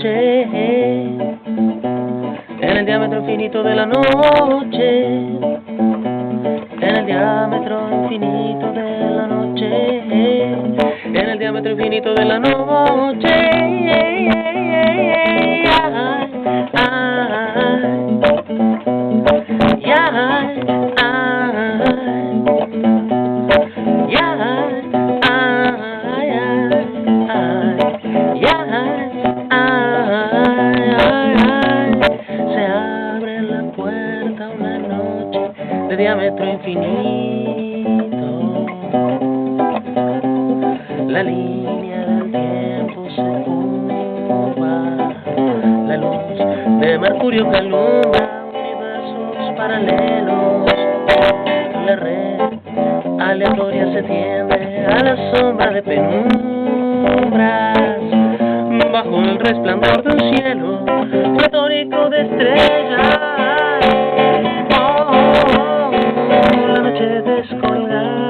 noche, en el diámetro infinito de la noche, en el diámetro infinito de la noche, en el diámetro infinito de la noche. Se abre la puerta una noche de diámetro infinito. La línea del tiempo se curva. La luz de Mercurio que alumbra universos paralelos. La red aleatoria se tiende a la sombra de penumbras. Bajo el resplandor de un cielo pletórico de estrellas. La noche descolgado,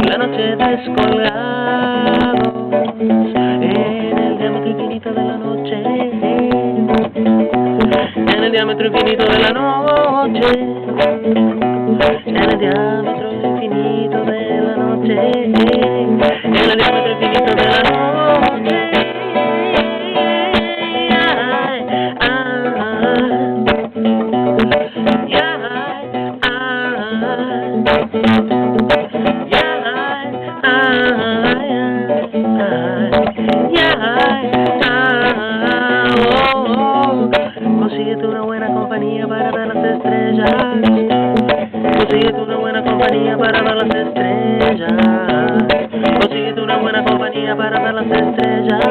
la noche descolgado, en el diámetro infinito de la noche, en el diámetro infinito de la noche, en el diámetro infinito de la noche, en el diámetro infinito de la noche. Consíguete una buena compañía para ver las estrellas. Consíguete una buena compañía para ver las estrellas. Consíguete una buena compañía para ver las estrellas.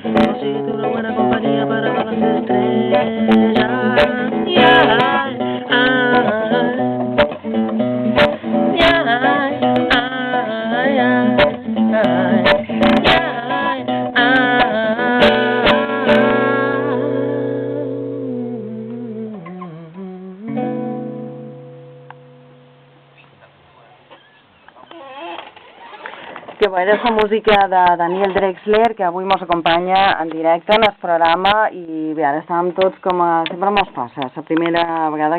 Consíguete una buena compañía para ver las estrellas. Que bo, era la música de Daniel Drexler, que avui ens acompanya en directe en el programa, i bé, ara estàvem tots com sempre mos passa, la primera vegada